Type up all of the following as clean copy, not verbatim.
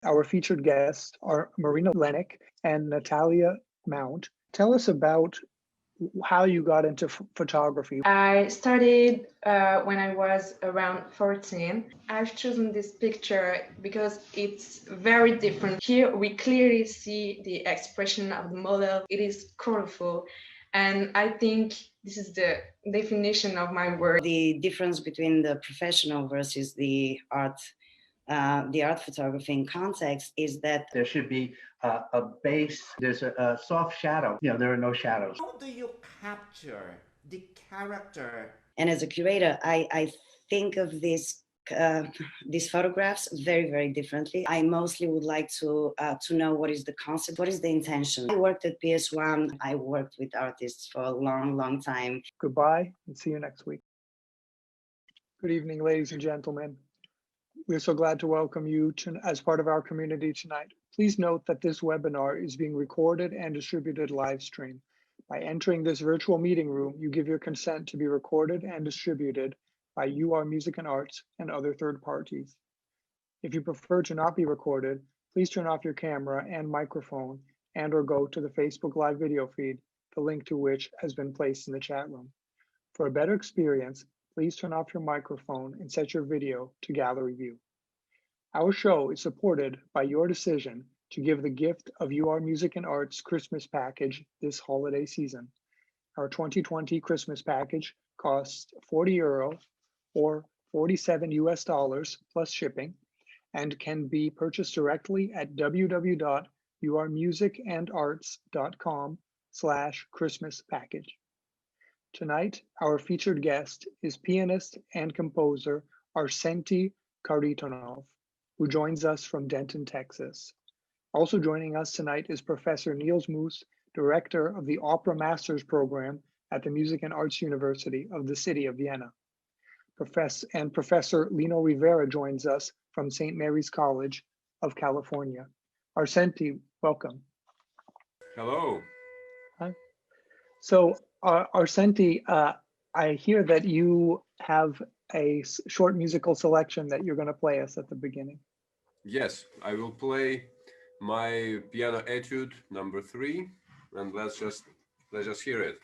Our featured guests are Marina Lenik and Natalia Mount. Tell us about how you got into photography. I started when I was around 14. I've chosen this picture because it's very different. Here we clearly see the expression of the model. It is colorful, and I think this is the definition of my work. The difference between the professional versus the art photography in context is that there should be a base, there's a soft shadow. There are no shadows. How do you capture the character? And as a curator, I think of these photographs very, very differently. I mostly would like to know what is the concept, what is the intention. I worked at PS1. I worked with artists for a long, long time. Goodbye and see you next week. Good evening, ladies and gentlemen. We're so glad to welcome you as part of our community tonight. Please note that this webinar is being recorded and distributed live stream. By entering this virtual meeting room, you give your consent to be recorded and distributed by UR Music and Arts and other third parties. If you prefer to not be recorded, please turn off your camera and microphone and/or go to the Facebook Live video feed, the link to which has been placed in the chat room. For a better experience, please turn off your microphone and set your video to gallery view. Our show is supported by your decision to give the gift of UR Music and Arts Christmas package this holiday season. Our 2020 Christmas package costs €40 or $47 plus shipping and can be purchased directly at www.urmusicandarts.com/Christmas package. Tonight, our featured guest is pianist and composer Arsentiy Kharitonov, who joins us from Denton, Texas. Also joining us tonight is Professor Niels Moos, Director of the Opera Masters Program at the Music and Arts University of the City of Vienna. Professor LINO Rivera joins us from St. Mary's College of California. Arsentiy, welcome. Hello. Hi. So, Arsentiy, I hear that you have a short musical selection that you're going to play us at the beginning. Yes, I will play my piano etude number 3, and let's just hear it.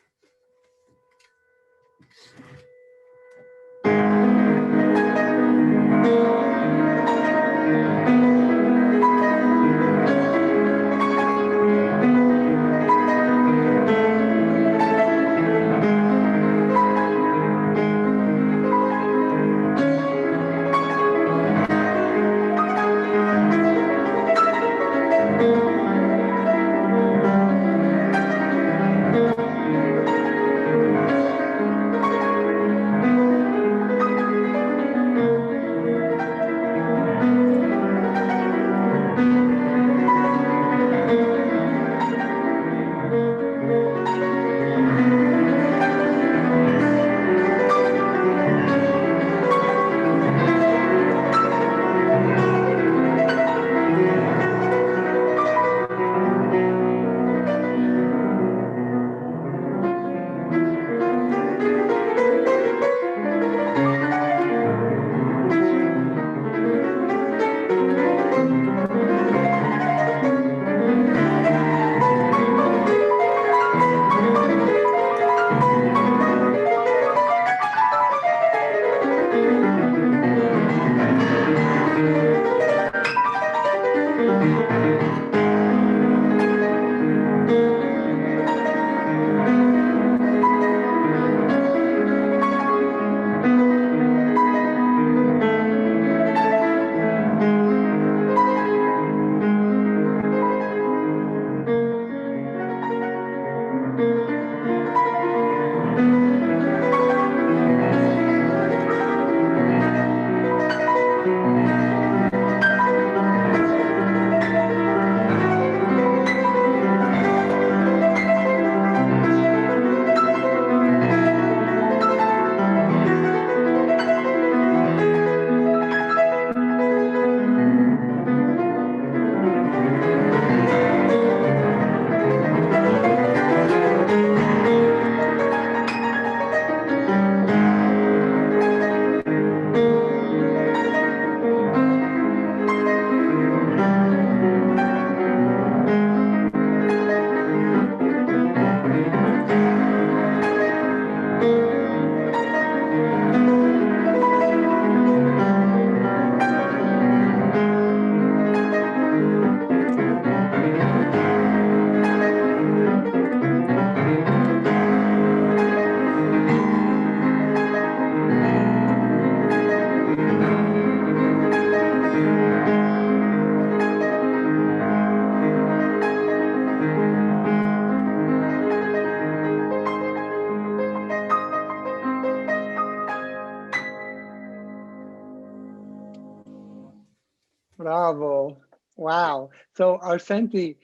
Bravo. Wow. So Arsentiy,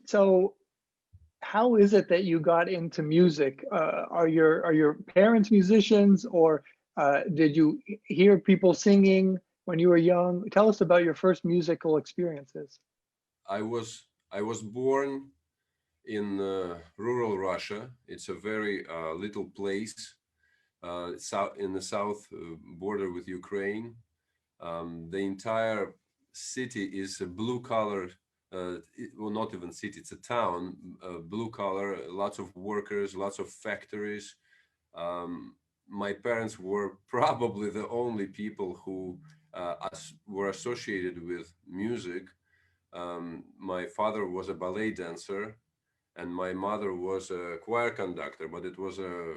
so how is it that you got into music? Are your parents musicians, or did you hear people singing when you were young? Tell us about your first musical experiences. I was born in rural Russia. It's a very little place south in the south border with Ukraine. The entire city is a blue collar. Well, not even city; it's a town. Blue collar, lots of workers, lots of factories. My parents were probably the only people who were associated with music. My father was a ballet dancer, and my mother was a choir conductor, but it was a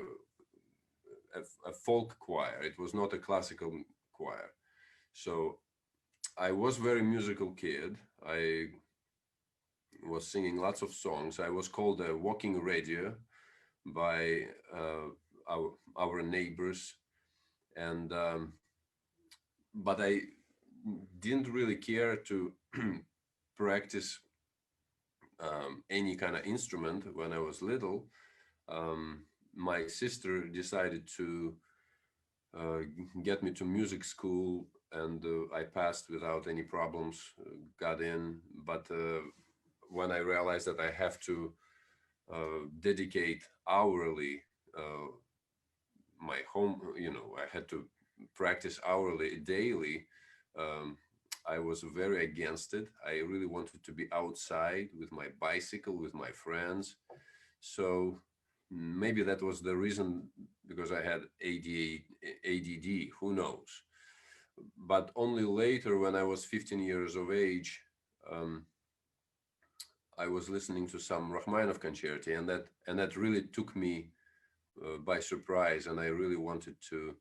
folk choir. It was not a classical choir. So I was very musical kid. I was singing lots of songs. I was called a walking radio by our neighbors, and but I didn't really care to practice any kind of instrument when I was little. My sister decided to uh, get me to music school, and I passed without any problems, got in. But when I realized that I have to dedicate hourly my home, I had to practice hourly daily. Um, I was very against it. I really wanted to be outside with my bicycle, with my friends. So maybe that was the reason, because I had ADD, who knows? But only later, when I was 15 years of age, um, I was listening to some Rachmaninoff concerti, and that really took me by surprise, and I really wanted to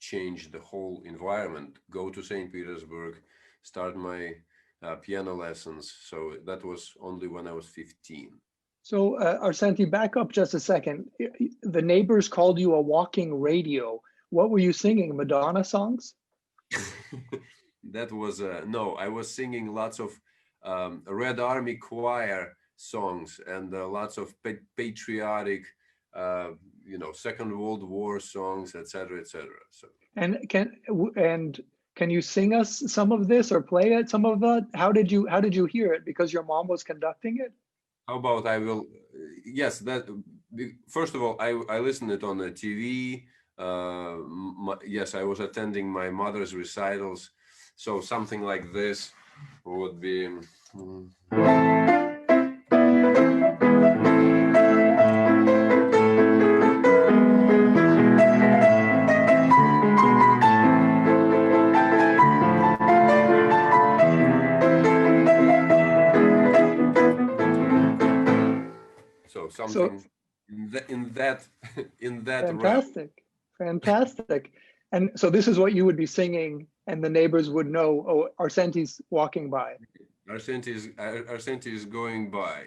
change the whole environment, go to St. Petersburg, start my piano lessons. So that was only when I was 15. So Arsentiy, back up just a second. The neighbors called you a walking radio. What were you singing? Madonna songs? That was no, I was singing lots of Red Army choir songs, and lots of patriotic, Second World War songs, etc., etc. So And can you sing us some of this or play it? Some of that? How did you hear it? Because your mom was conducting it? how about I will? Yes, that first of all, I listened it on the TV. Yes, I was attending my mother's recitals, so something like this would be. So So something in that in that realm. fantastic, fantastic. And so this is what you would be singing, and the neighbors would know, oh, Arsentiy's walking by. Arsentiy is going by.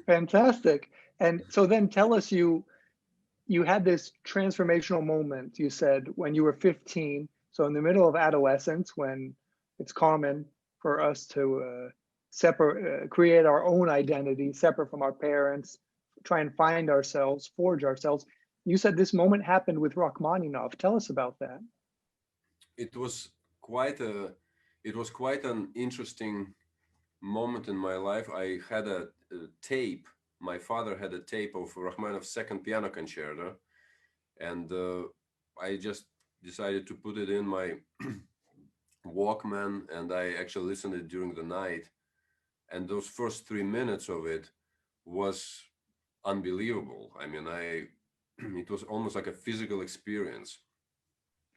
Fantastic. And so then tell us, you had this transformational moment, you said, when you were 15. So in the middle of adolescence, when it's common for us to create our own identity, separate from our parents, try and find ourselves, forge ourselves. You said this moment happened with Rachmaninoff. Tell us about that. it was quite a it was quite an interesting moment in my life. I had a tape. My father had a tape of Rachmaninoff's second piano concerto, and I just decided to put it in my Walkman, and I actually listened it during the night. And those first 3 minutes of it was unbelievable. I mean, it was almost like a physical experience.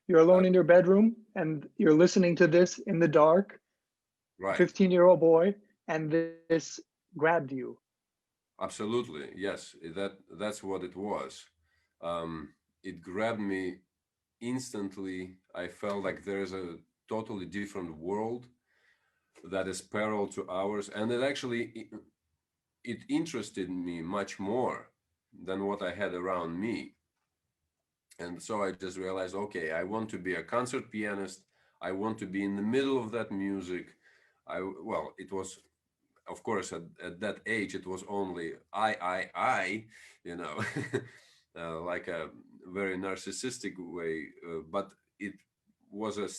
You're Uh, alone in your bedroom and you're listening to this in the dark, right. 15-year-old boy, and this grabbed you. Absolutely. Yes. That's what it was. It grabbed me instantly. I felt like there's a totally different world that is parallel to ours, and it interested me much more than what I had around me. And so I just realized, okay, I want to be a concert pianist. I want to be in the middle of that music. Well, it was, of course, at that age, it was only I, you know, like a very narcissistic way, but it was a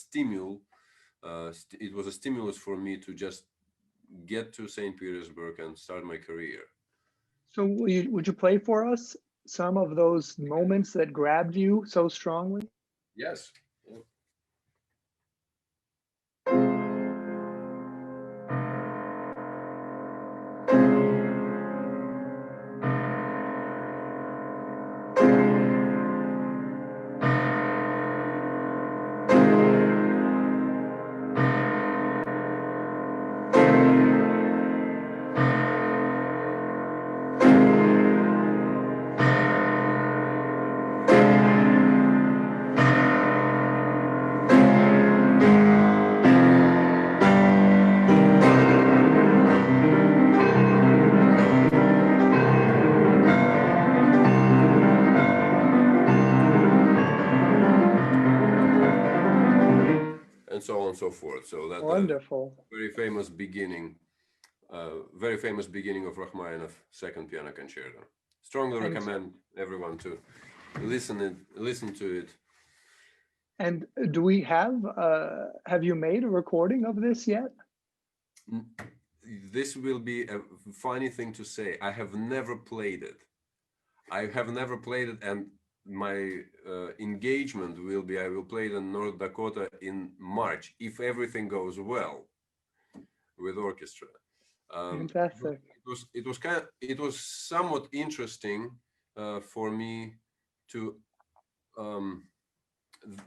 it was a stimulus for me to just get to St. Petersburg and start my career. So would you play for us some of those moments that grabbed you so strongly? Yes. And so on and so forth. So that Wonderful. very famous beginning of Rachmaninoff Second Piano Concerto. Strongly And- recommend everyone to listen to it. And do we have you made a recording of this yet? This will be a funny thing to say. I have never played it. And my engagement will be, I will play it in North Dakota in March, if everything goes well with orchestra. Fantastic. It was somewhat interesting for me to,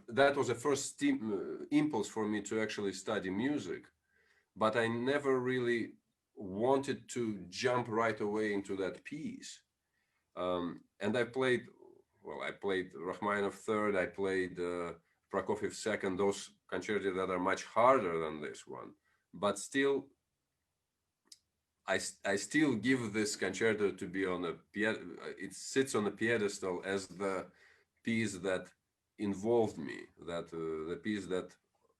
that was the first impulse for me to actually study music, but I never really wanted to jump right away into that piece. And I played Rachmaninoff Third, I played Prokofiev Second, those concerti that are much harder than this one, but still, I still give this concerto to be on it sits on a pedestal as the piece that involved me, that the piece that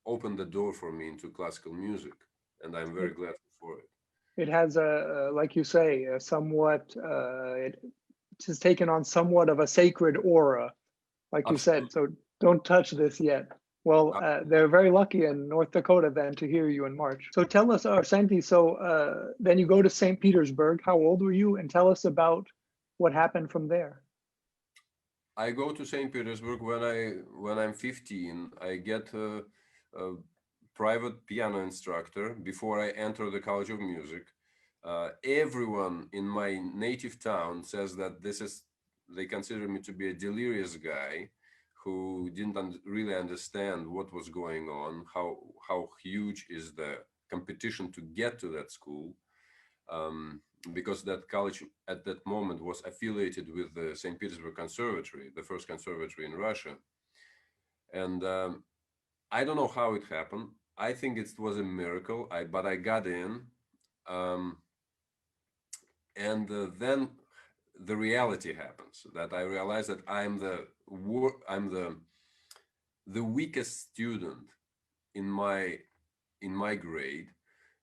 opened the door for me into classical music, and I'm very glad for it. It has like you say, a somewhat, it has taken on somewhat of a sacred aura, like you said, so don't touch this yet. Well, they're very lucky in North Dakota then to hear you in March. So tell us, arsentiy, so then you go to St. Petersburg. How old were you? And tell us about what happened from there. I go to St. Petersburg when I'm 15. I get a private piano instructor before I enter the College of Music. Everyone in my native town says that they consider me to be a delirious guy who didn't really understand what was going on, how huge is the competition to get to that school, because that college at that moment was affiliated with the St. Petersburg Conservatory, the first conservatory in Russia. And I don't know how it happened. I think it was a miracle, but I got in. And then the reality happens, that I realize that I'm the weakest student in my grade,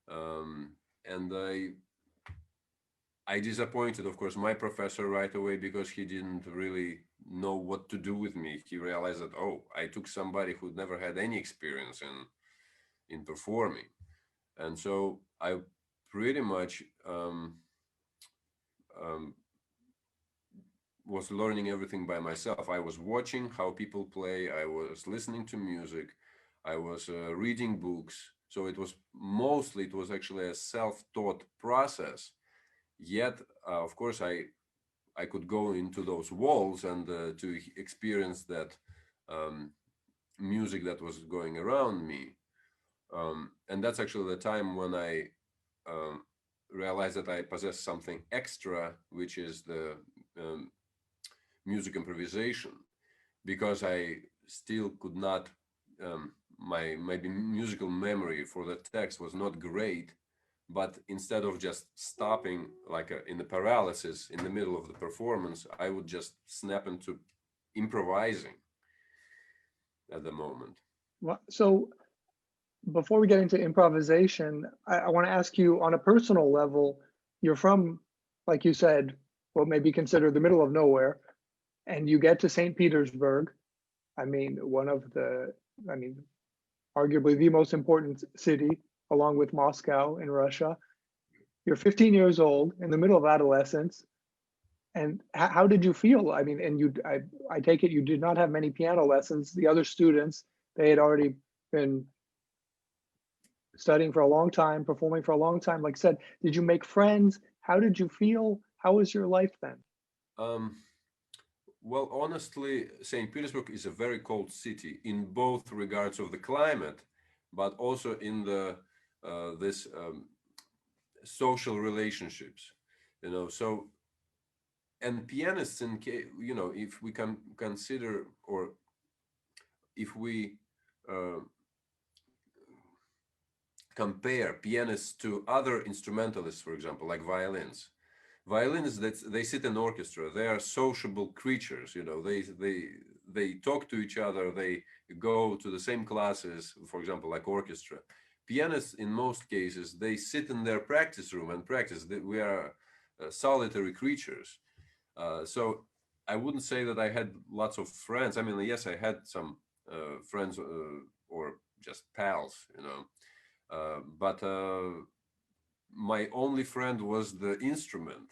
and I disappointed, of course, my professor right away, because he didn't really know what to do with me. He realized that, oh, I took somebody who never had any experience in performing, and so I pretty much was learning everything by myself. I was watching how people play, I was listening to music, I was reading books. So it was actually a self-taught process. Yet, of course, I could go into those walls and to experience that music that was going around me. And that's actually the time when I realized that I possess something extra, which is the music improvisation, because I still could not, my musical memory for the text was not great, but instead of just stopping like in the paralysis in the middle of the performance, I would just snap into improvising at the moment. So before we get into improvisation, I want to ask you on a personal level, you're from, like you said, what may be considered the middle of nowhere, and you get to St. Petersburg. I mean, one of the, I mean, arguably the most important city, along with Moscow in Russia. You're 15 years old in the middle of adolescence. And how did you feel? I mean, and I take it you did not have many piano lessons. The other students, they had already been studying for a long time, performing for a long time. Like I said, did you make friends? How did you feel? How was your life then? Um, well, honestly, St. Petersburg is a very cold city in both regards of the climate, but also in the this social relationships. So and pianists if we can consider, or if we uh, compare pianists to other instrumentalists, for example, like violins, that they sit in orchestra, they are sociable creatures. They talk to each other, they go to the same classes, for example, like orchestra. Pianists, in most cases, they sit in their practice room and practice. We are solitary creatures. So I wouldn't say that I had lots of friends. I mean, yes, I had some friends, or just pals, but my only friend was the instrument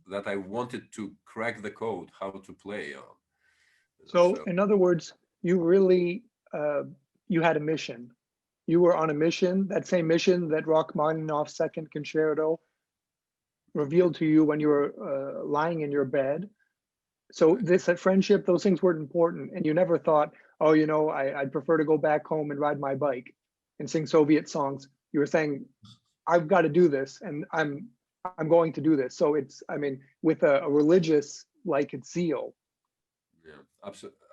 that I wanted to crack the code how to play on. So So in other words, you really, you had a mission. You were on a mission, that same mission that Rachmaninoff's Second Concerto revealed to you when you were lying in your bed. So this friendship, those things weren't important, and you never thought, oh, I'd prefer to go back home and ride my bike and sing Soviet songs. You were saying, I've got to do this, and I'm going to do this. So it's, I mean, with a religious like it's zeal. yeah,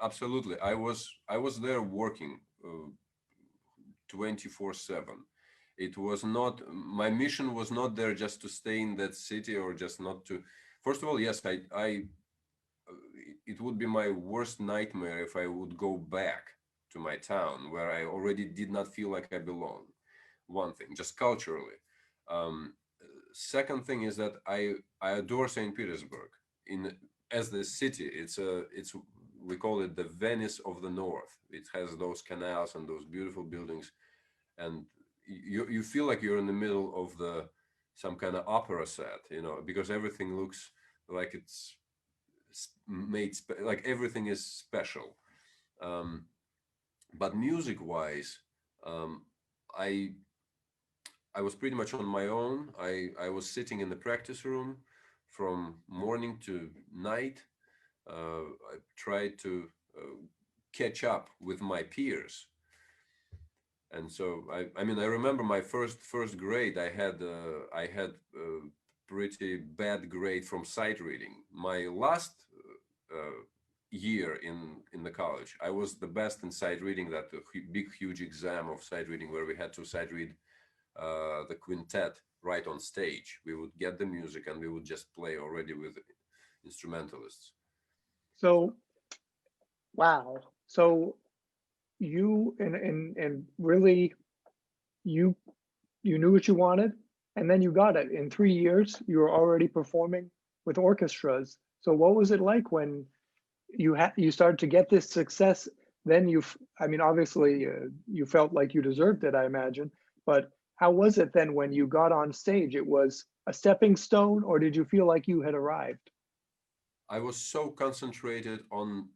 absolutely. I was there working 24/7. It was not, my mission was not there just to stay in that city, or just not to. First of all, yes, I it would be my worst nightmare if I would go back to my town where I already did not feel like I belong. One thing, just culturally. Um, Second thing is that I adore St. Petersburg in as the city. It's we call it the Venice of the North. It has those canals and those beautiful buildings, and you feel like you're in the middle of the some kind of opera set, because everything looks like it's like everything is special. Um, but music wise, um, I I was pretty much on my own. I was sitting in the practice room from morning to night. I tried to catch up with my peers, and so I mean, I remember my first grade. I had pretty bad grade from sight reading. My last year in the college, I was the best in sight reading. That big huge exam of sight reading where we had to sight read the quintet right on stage. We would get the music and we would just play already with instrumentalists. So wow. So you and really you you knew what you wanted, and then you got it. In 3 years, you were already performing with orchestras. So what was it like when you started to get this success? Then I mean, obviously, you felt like you deserved it, I imagine. But how was it then when you got on stage? It was a stepping stone, or did you feel like you had arrived? I was so concentrated on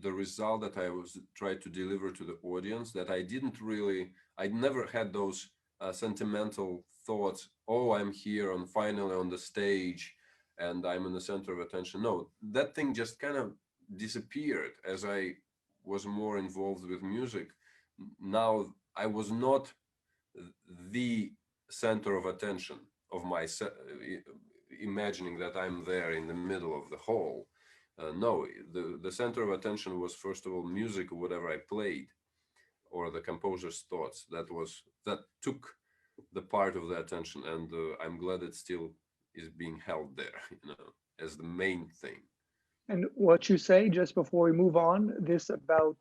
the result that I was trying to deliver to the audience that I never had those sentimental thoughts. Oh, I'm here on finally on the stage and I'm in the center of attention. No, that thing just kind of disappeared as I was more involved with music. Now I was not the center of attention of imagining that I'm there in the middle of the hall. No, the center of attention was first of all music, whatever I played, or the composer's thoughts. That took the part of the attention, and I'm glad it still is being held there, as the main thing. And what you say just before we move on, this about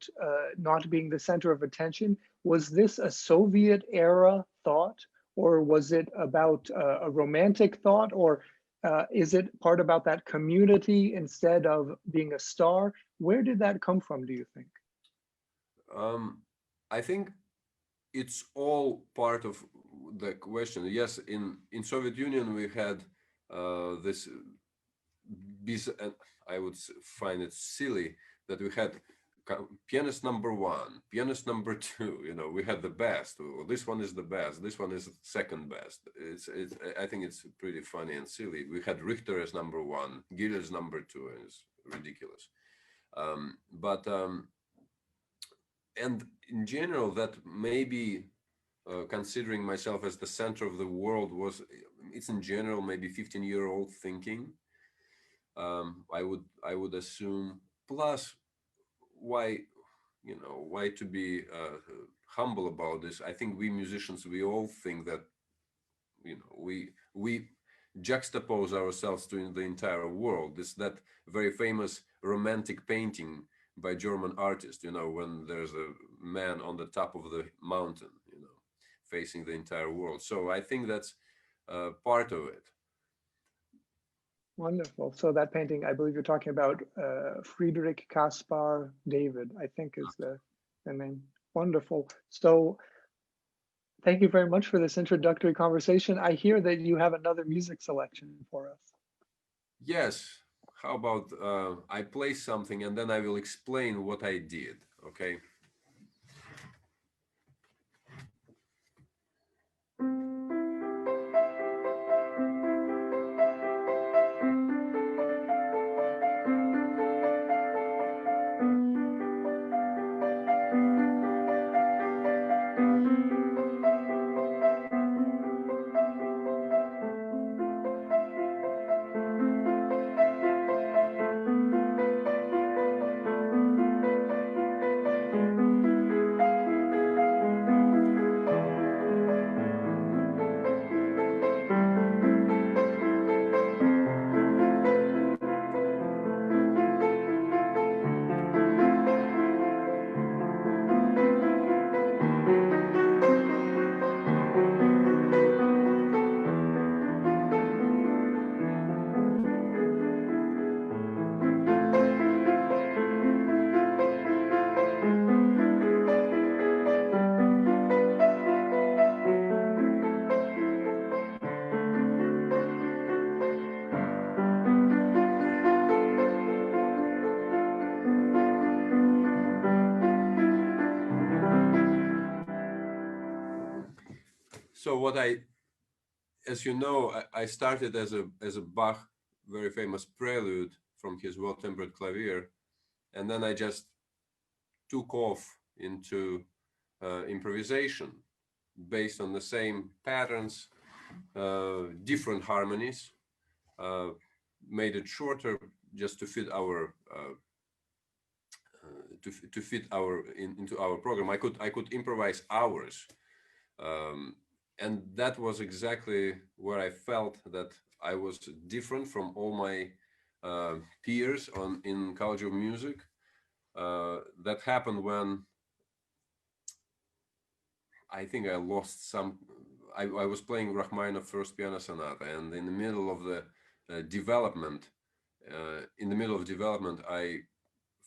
not being the center of attention, was this a Soviet era thought, or was it about a romantic thought, or is it part about that community instead of being a star? Where did that come from, do you think? I think it's all part of the question. Yes, in Soviet Union we had this and I would find it silly that we had pianist number one, pianist number two. You know, we had the best. Oh, this one is the best. This one is second best. It's. I think it's pretty funny and silly. We had Richter as number one, Gill as number two, and it's ridiculous. And in general, that maybe considering myself as the center of the world it's in general maybe 15-year-old thinking. I would assume. Plus, why to be humble about this? I think we musicians, we all think that we juxtapose ourselves to the entire world. That very famous romantic painting by German artist, when there's a man on the top of the mountain, facing the entire world. So I think that's part of it. Wonderful. So that painting, I believe you're talking about Friedrich Caspar David, I think is the name. Wonderful. So thank you very much for this introductory conversation. I hear that you have another music selection for us. Yes. How about I play something and then I will explain what I did, okay? So as you know, I started as a Bach, very famous prelude from his Well-Tempered Clavier, and then I just took off into improvisation based on the same patterns, different harmonies, made it shorter just to fit our into our program. I could improvise hours. And that was exactly where I felt that I was different from all my peers in College of Music. That happened when I think I lost some. I was playing Rachmaninoff First Piano Sonata, and in the middle of the development, I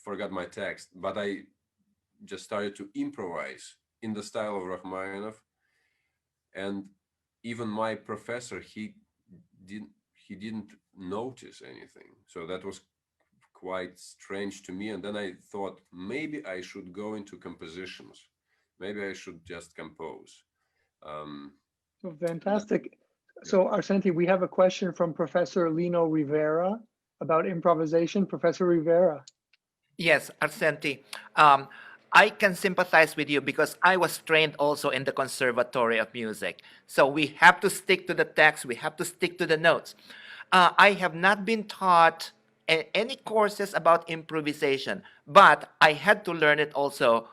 forgot my text, but I just started to improvise in the style of Rachmaninoff. And even my professor, he didn't notice anything. So that was quite strange to me. And then I thought maybe I should go into compositions. Maybe I should just compose. So fantastic. So Arsentiy, we have a question from Professor Lino Rivera about improvisation. Professor Rivera. Yes, Arsentiy. I can sympathize with you because I was trained also in the Conservatory of Music. So we have to stick to the text. We have to stick to the notes. I have not been taught any courses about improvisation, but I had to learn it also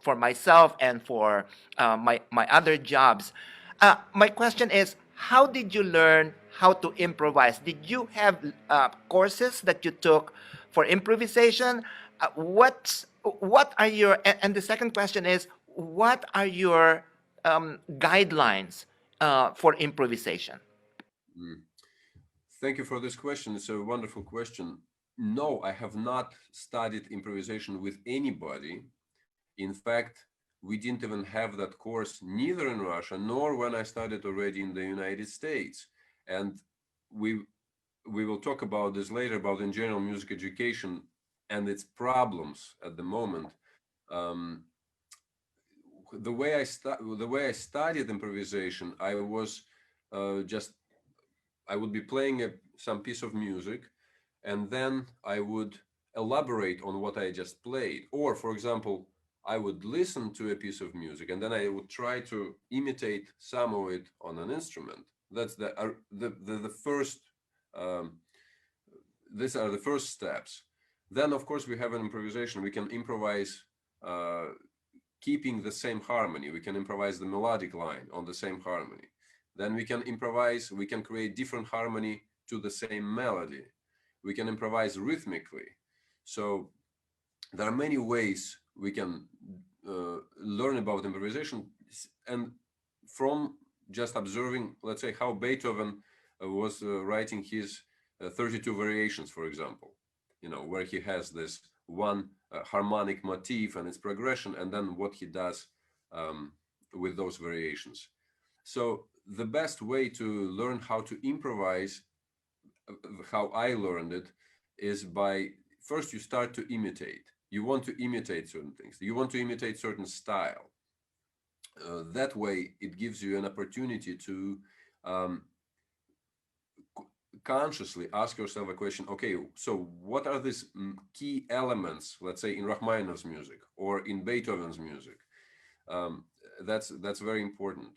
for myself and for my other jobs. My question is, how did you learn how to improvise? Did you have courses that you took for improvisation? What are your, and the second question is, what are your guidelines for improvisation? Mm. Thank you for this question. It's a wonderful question. No, I have not studied improvisation with anybody. In fact, we didn't even have that course neither in Russia nor when I studied already in the United States. And we will talk about this later, about in general music education and its problems at the moment. The way I studied improvisation, I was I would be playing some piece of music, and then I would elaborate on what I just played. Or, for example, I would listen to a piece of music, and then I would try to imitate some of it on an instrument. That's the first. These are the first steps. Then, of course, we have an improvisation. We can improvise keeping the same harmony. We can improvise the melodic line on the same harmony. Then we can improvise, we can create different harmony to the same melody. We can improvise rhythmically. So there are many ways we can learn about improvisation, and from just observing, let's say, how Beethoven was writing his 32 variations, for example, where he has this one harmonic motif and its progression, and then what he does with those variations. So the best way to learn how to improvise, how I learned it, is by first you start to imitate. You want to imitate certain things. You want to imitate certain style. That way, it gives you an opportunity to consciously ask yourself a question. Okay, so what are these key elements, let's say in Rachmaninoff's music or in Beethoven's music? That's very important.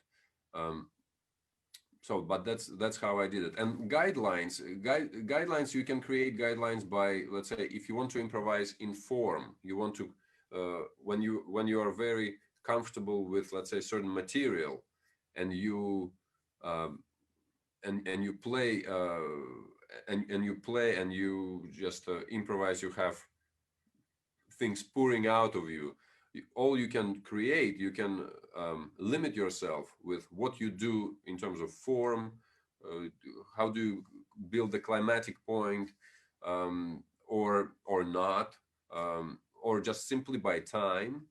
But that's how I did it. And guidelines, you can create guidelines by, let's say, if you want to improvise in form, you want to when you are very comfortable with, let's say, certain material, and you and you play and you just improvise, you have things pouring out of you. All you can create, you can limit yourself with what you do in terms of form, how do you build the climatic point, or not, or just simply by time.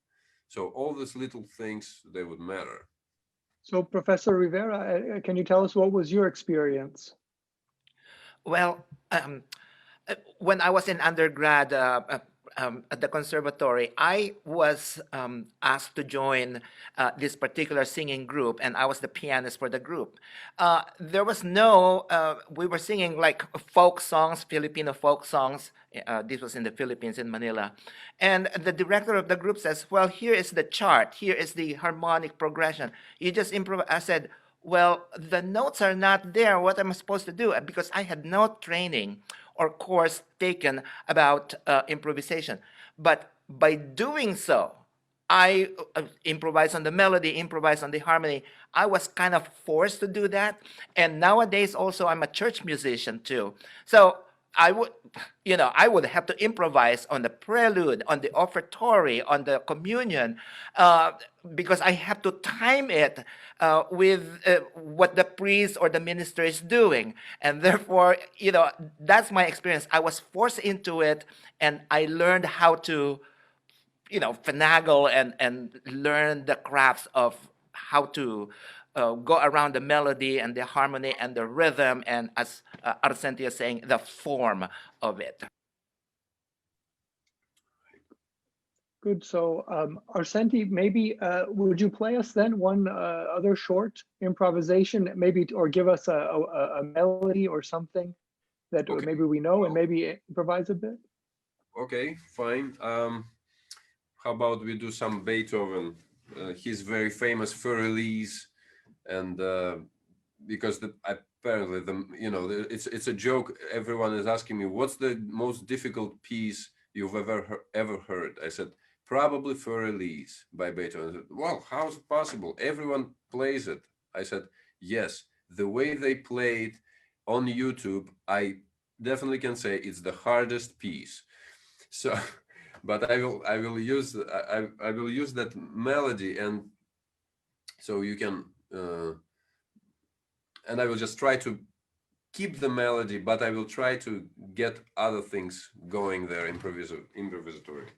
So all these little things, they would matter. So Professor Rivera, can you tell us what was your experience? Well, when I was in undergrad at the conservatory, I was asked to join this particular singing group, and I was the pianist for the group. There was no, we were singing like folk songs, Filipino folk songs. This was in the Philippines, in Manila. And the director of the group says, well, here is the chart. Here is the harmonic progression. You just improvise. I said, well, the notes are not there. What am I supposed to do? Because I had no training or course taken about improvisation. But by doing so, I improvised on the melody, improvised on the harmony. I was kind of forced to do that. And nowadays also I'm a church musician too. So I would have to improvise on the prelude, on the offertory, on the communion, because I have to time it with what the priest or the minister is doing. And therefore, that's my experience. I was forced into it, and I learned how to, finagle and learn the crafts of how to go around the melody and the harmony and the rhythm, and as Arsentiy is saying, the form of it. Good. So Arsentiy, maybe would you play us then one other short improvisation, maybe, or give us a melody or something that Okay. maybe we know, and maybe improvise a bit? Okay, fine. How about we do some Beethoven, his very famous Fur-Elise, and because apparently it's a joke. Everyone is asking me, what's the most difficult piece you've ever heard? I said, probably Fur-Elise by Beethoven. I said, well, how is it possible? Everyone plays it. I said, yes, the way they play it on YouTube, I definitely can say it's the hardest piece. So, but I will use I will use that melody, and so you can and I will just try to keep the melody, but I will try to get other things going there improvisatory.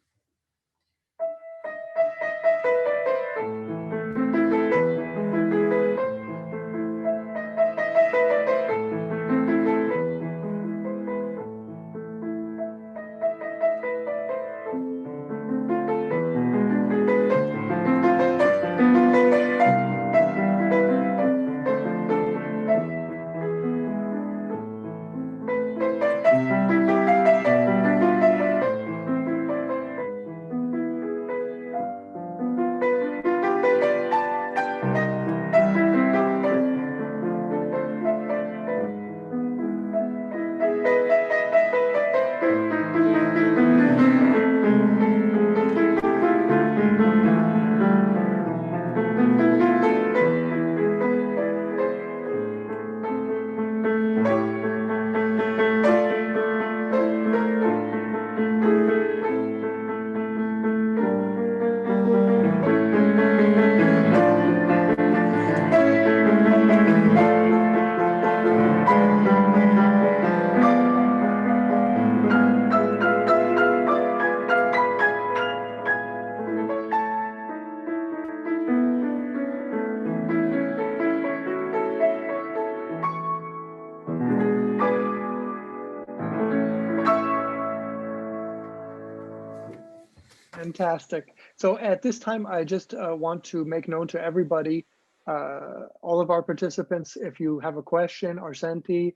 Fantastic. So at this time, I just want to make known to everybody, all of our participants, if you have a question, arsentiy,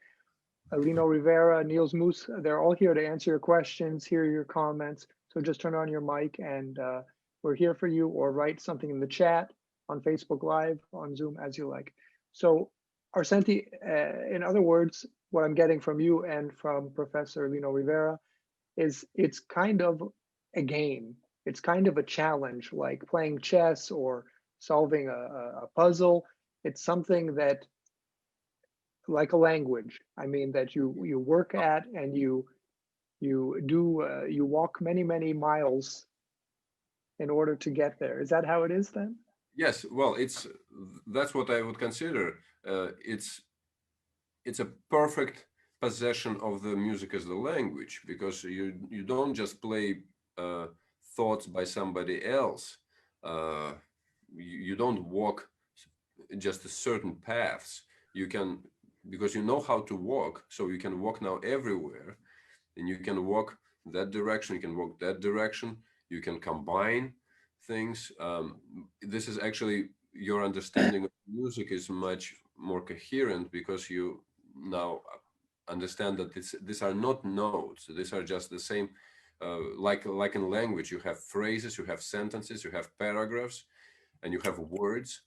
LINO, RIVERA, Niels Moose, they're all here to answer your questions, hear your comments. So just turn on your mic and we're here for you, or write something in the chat on Facebook Live, on Zoom, as you like. So arsentiy, in other words, what I'm getting from you and from Professor LINO RIVERA is it's kind of a game. It's kind of a challenge, like playing chess or solving a puzzle. It's something that, like a language, I mean, that you work at, and you walk many miles in order to get there. Is that how it is then? Yes, well, that's what I would consider. It's a perfect possession of the music as the language, because you don't just play thoughts by somebody else. You don't walk just certain paths. You can, because you know how to walk, so you can walk now everywhere, and you can walk that direction, you can walk that direction, you can combine things. This is actually, your understanding of music is much more coherent, because you now understand that these are not notes. These are just the same, like in language, you have phrases, you have sentences, you have paragraphs, and you have words,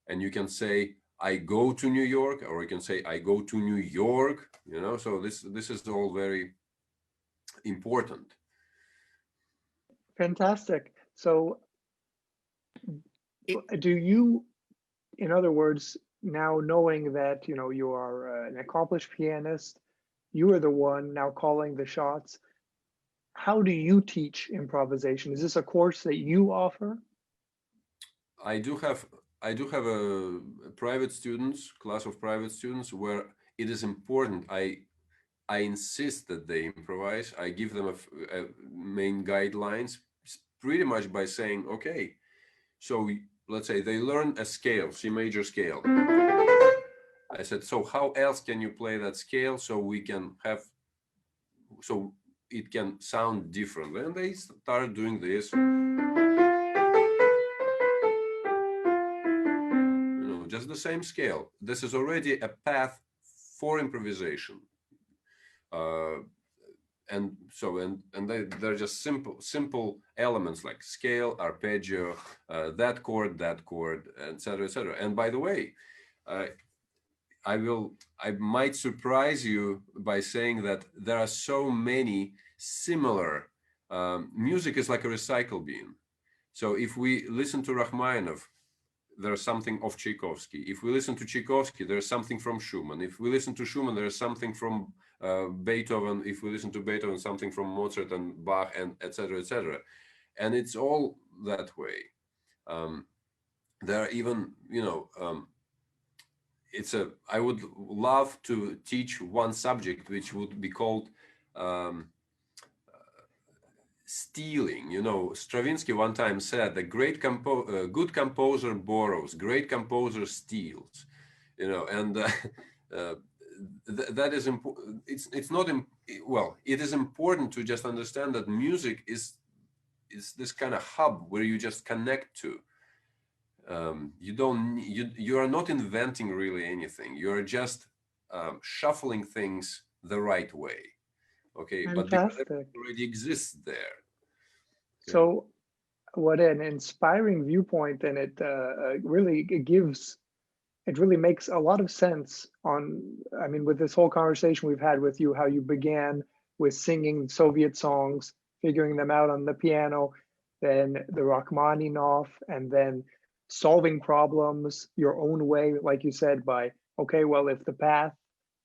and you can say, I go to New York, or you can say, I go to New York, you know, so this is all very important. Fantastic. So do you, in other words, now knowing that, you know, you are an accomplished pianist, you are the one now calling the shots, how do you teach improvisation? Is this a course that you offer? I do have a private students, class of private students, where it is important. I insist that they improvise. I give them a main guidelines, pretty much by saying, okay, so let's say they learn a scale, C major scale. I said, so how else can you play that scale so we can have, so it can sound different? And they start doing this. Just the same scale. This is already a path for improvisation. And they're just simple elements like scale, arpeggio, that chord, etc., etc. And by the way, I might surprise you by saying that there are so many similar. Music is like a recycle bin. So if we listen to Rachmaninoff, there's something of Tchaikovsky. If we listen to Tchaikovsky, there's something from Schumann. If we listen to Schumann, there's something from Beethoven. If we listen to Beethoven, something from Mozart and Bach, and etc., etc. And it's all that way. There are even, I would love to teach one subject which would be called stealing. Stravinsky one time said the good composer borrows, great composer steals. And that is important. It's not well. It is important to just understand that music is this kind of hub where you just connect to. You are not inventing really anything. You are just shuffling things the right way. Okay, Fantastic. But because it already exists there. Okay? So what an inspiring viewpoint, and it really makes a lot of sense with this whole conversation we've had with you, how you began with singing Soviet songs, figuring them out on the piano, then the Rachmaninoff, and then solving problems your own way, like you said, by, okay, well, if the path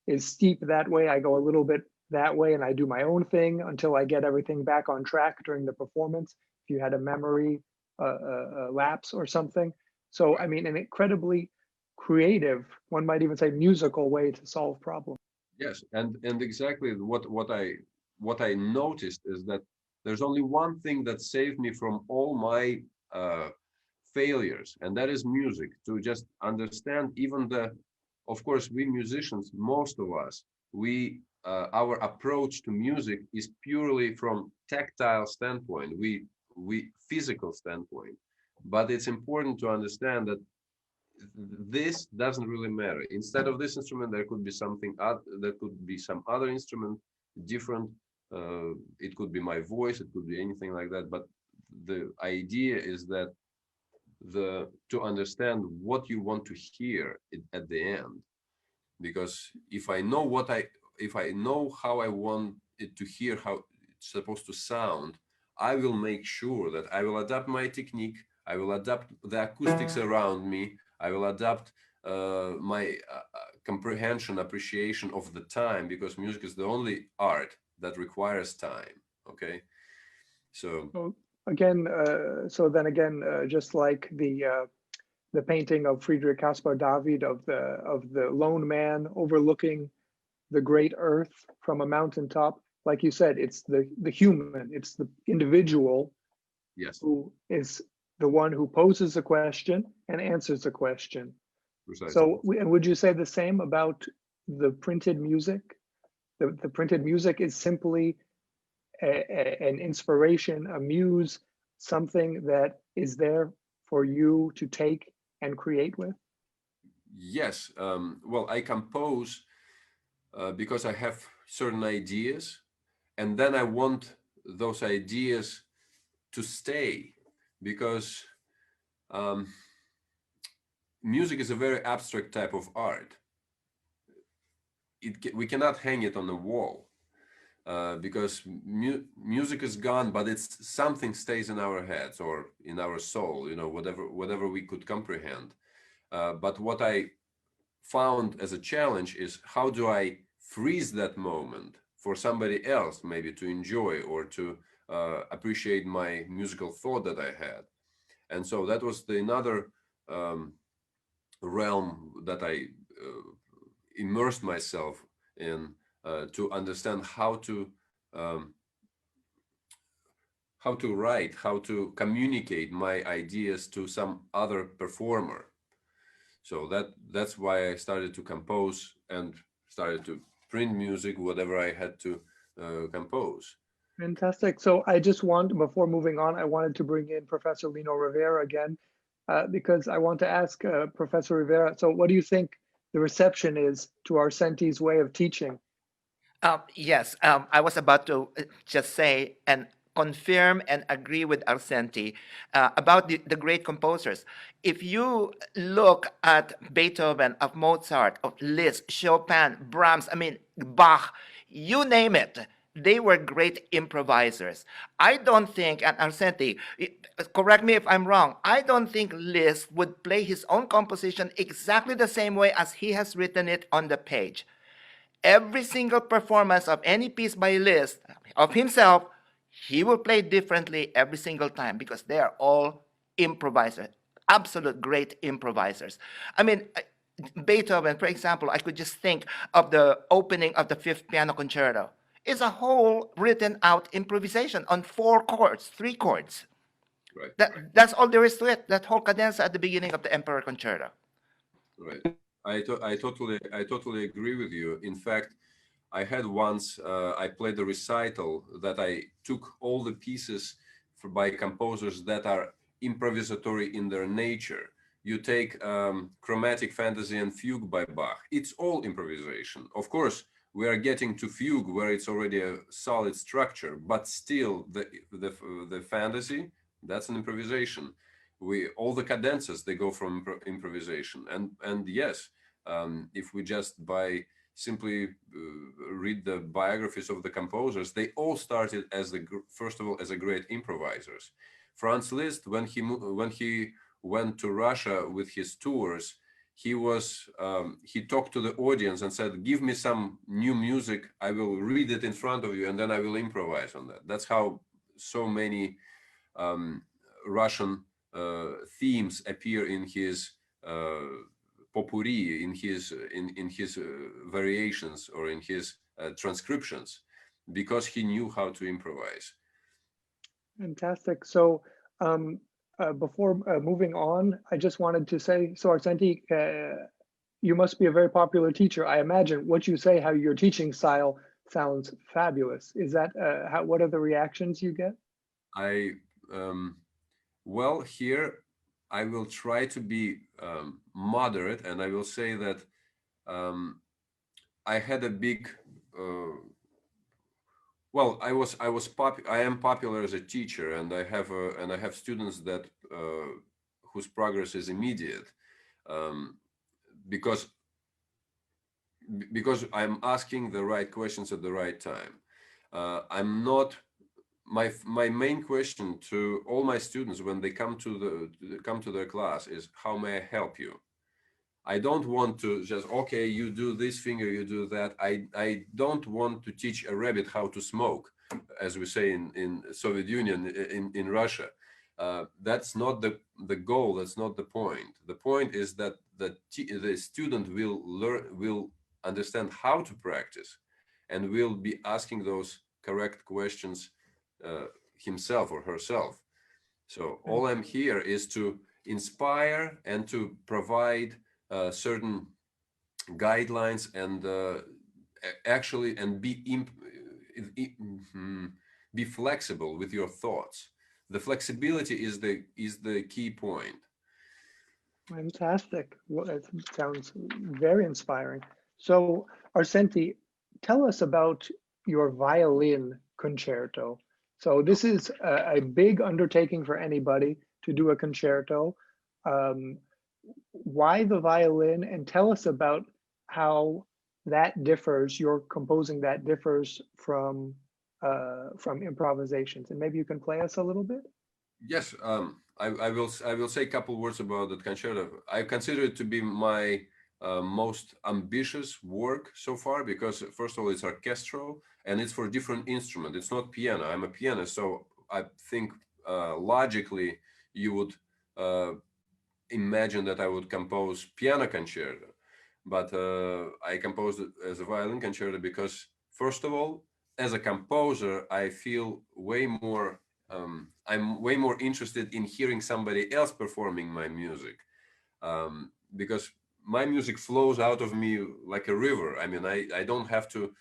is steep that way, I go a little bit that way and I do my own thing until I get everything back on track during the performance. If you had a memory lapse or something. So, an incredibly creative, one might even say musical way to solve problems. Yes, and exactly what I noticed is that there's only one thing that saved me from all my failures, and that is music. To just understand, even of course, we musicians, most of us, our approach to music is purely from tactile standpoint, we physical standpoint. But it's important to understand that this doesn't really matter. Instead of this instrument, there could be something other, there could be some other instrument, different. It could be my voice, it could be anything like that. But the idea is that to understand what you want to hear at the end, because if I know how I want it to hear, how it's supposed to sound, I will make sure that I will adapt my technique, I will adapt the acoustics around me, I will adapt my comprehension, appreciation of the time, because music is the only art that requires time. Okay, so again, just like the painting of Friedrich Caspar David of the lone man overlooking the great earth from a mountaintop, like you said, it's the human, it's the individual, yes, who is the one who poses a question and answers a question. Precisely. So, and would you say the same about the printed music? The printed music is simply an inspiration, a muse, something that is there for you to take and create with? Yes. Well, I compose because I have certain ideas, and then I want those ideas to stay, because music is a very abstract type of art. We cannot hang it on the wall because music is gone, but it's something stays in our heads or in our soul, whatever we could comprehend. But what I found as a challenge is, how do I freeze that moment for somebody else maybe to enjoy or to appreciate my musical thought that I had. And so that was another realm that I immersed myself in, to understand how to write, how to communicate my ideas to some other performer. So that's why I started to compose and started to print music, whatever I had to compose. Fantastic. So I just want, before moving on, I wanted to bring in Professor Lino Rivera again, because I want to ask Professor Rivera, so what do you think the reception is to Arsentiy's way of teaching? Yes, I was about to just say and confirm and agree with Arsentiy about the great composers. If you look at Beethoven, of Mozart, of Liszt, Chopin, Brahms, Bach, you name it, they were great improvisers. I don't think, and Arsentiy, correct me if I'm wrong, I don't think Liszt would play his own composition exactly the same way as he has written it on the page. Every single performance of any piece by Liszt, of himself, he will play differently every single time because they are all improvisers, absolute great improvisers. I mean, Beethoven, for example, I could just think of the opening of the Fifth Piano Concerto. It's a whole written out improvisation on 4 chords, 3 chords. Right. That's all there is to it. That whole cadenza at the beginning of the Emperor Concerto. Right. I totally agree with you. In fact, I had once, I played a recital that I took all the pieces by composers that are improvisatory in their nature. You take Chromatic Fantasy and Fugue by Bach. It's all improvisation. Of course, we are getting to Fugue where it's already a solid structure, but still the fantasy, that's an improvisation. All the cadenzas, they go from improvisation. And yes, if we just simply read the biographies of the composers, they all started as first of all as a great improvisers. Franz Liszt, when he went to Russia with his tours, he talked to the audience and said, "Give me some new music, I will read it in front of you, and then I will improvise on that." That's how so many Russian themes appear in his potpourri, in his variations or in his transcriptions, because he knew how to improvise. Fantastic. So before moving on, I just wanted to say, so Arsentiy, you must be a very popular teacher. I imagine what you say, how your teaching style sounds fabulous. Is that, what are the reactions you get? Well, here I will try to be moderate, and I will say that I had a big, well, I am popular as a teacher, and I have students that whose progress is immediate, because I'm asking the right questions at the right time. I'm not. My main question to all my students when they come to their class is, how may I help you? I don't want to just, okay, you do this finger, you do that. I don't want to teach a rabbit how to smoke, as we say in Soviet Union, in Russia. That's not the goal. That's not the point. The point is that the student will understand how to practice, and will be asking those correct questions himself or herself. So all I'm here is to inspire and to provide certain guidelines and actually and be flexible with your thoughts. The flexibility is the key point. Fantastic. Well, it sounds very inspiring. So Arsentiy, tell us about your violin concerto. So this is a big undertaking for anybody to do a concerto. Why the violin? And tell us about how that differs, your composing that differs from improvisations. And maybe you can play us a little bit? Yes, I will say a couple words about that concerto. I consider it to be my most ambitious work so far, because first of all, it's orchestral and it's for different instrument. It's not piano. I'm a pianist, so I think logically you would imagine that I would compose piano concerto, but I composed it as a violin concerto because, first of all, as a composer, I feel way more. I'm way more interested in hearing somebody else performing my music, because my music flows out of me like a river. I mean, I don't have to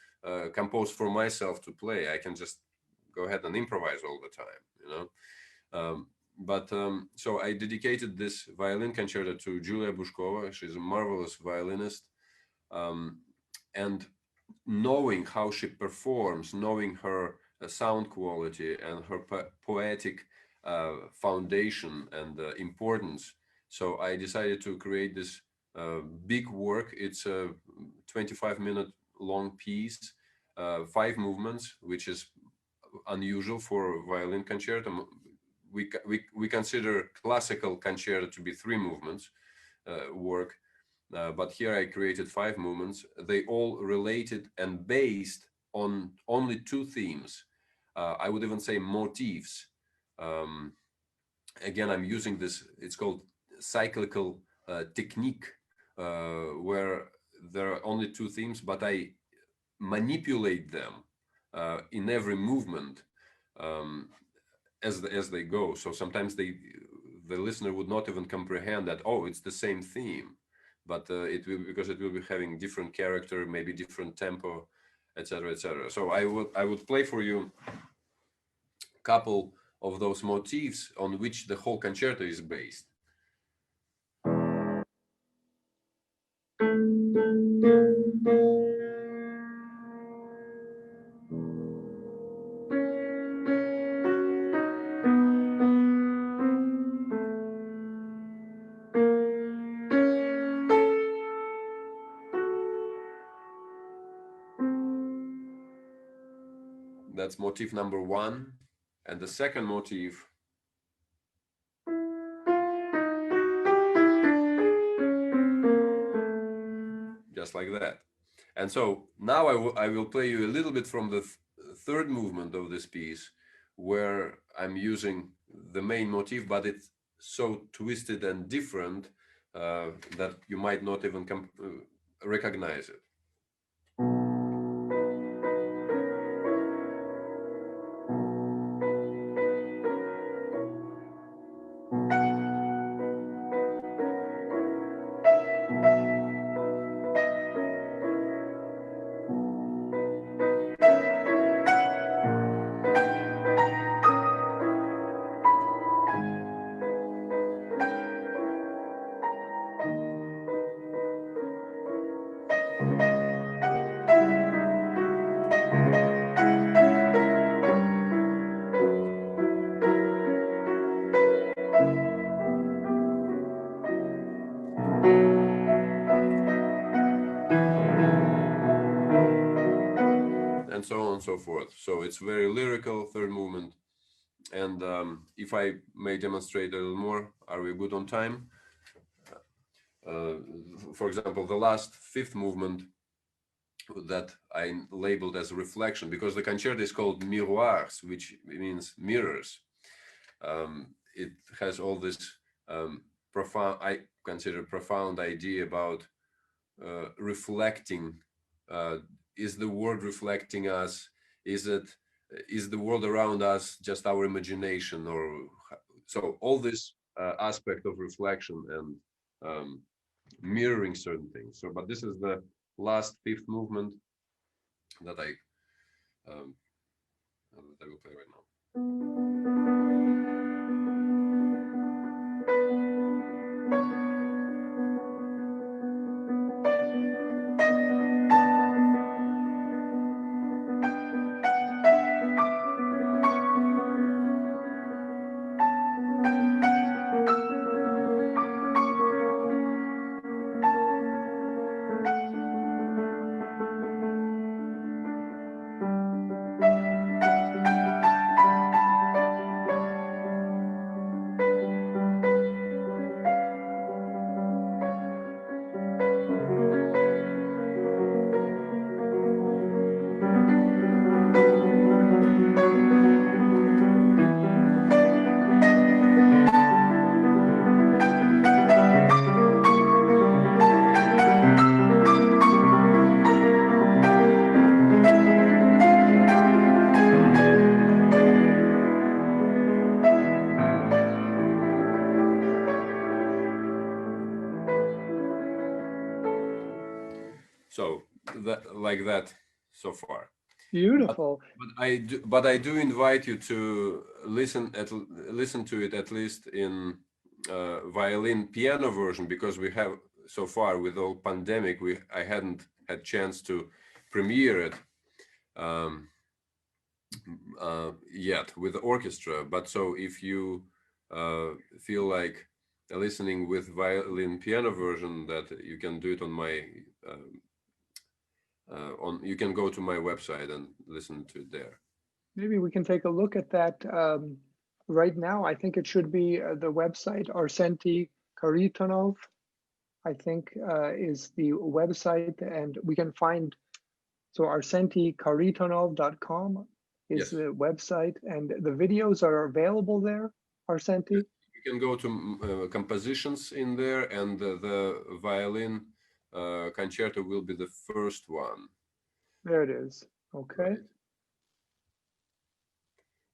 compose for myself to play. I can just go ahead and improvise all the time, you know. So I dedicated this violin concerto to Julia Bushkova. She's a marvelous violinist, and knowing how she performs, knowing her sound quality and her poetic foundation and importance. So I decided to create this big work. It's a 25-minute long piece, 5 movements, which is unusual for violin concerto. We consider classical concerto to be 3 movements work, but here I created 5 movements. They all related and based on only 2 themes. I would even say motifs. Again, I'm using this, it's called cyclical technique, where there are only 2 themes, but I manipulate them in every movement as they go. So sometimes the listener would not even comprehend that, oh, it's the same theme, but it will, because it will be having different character, maybe different tempo, etc., etc. So I would play for you a couple of those motifs on which the whole concerto is based. That's motif number 1. And the second motif, just like that. And so now I will play you a little bit from the third movement of this piece, where I'm using the main motif, but it's so twisted and different that you might not even recognize it. And so on and so forth. So it's very lyrical, third movement. And if I may demonstrate a little more, are we good on time? For example, the last 5th movement that I labeled as reflection, because the concerto is called miroirs, which means mirrors. It has all this profound, I consider profound idea about reflecting. Is the world reflecting us? Is the world around us just our imagination? Or so all this aspect of reflection and mirroring certain things. So, but this is the last 5th movement that I will play right now. So that, like that so far. Beautiful. But I do invite you to listen to it at least in violin piano version, because we have so far, with all pandemic, I hadn't had chance to premiere it yet with the orchestra. But so if you feel like listening with violin piano version, that you can do it on my you can go to my website and listen to it there. Maybe we can take a look at that right now. I think it should be the website arsentiy kharitonov, I think is the website, and we can find, so arsentiy-kharitonov.com is Yes. the website, and the videos are available there, Arsentiy? You can go to compositions in there, and the violin concerto will be the first one. There it is. Okay. Right.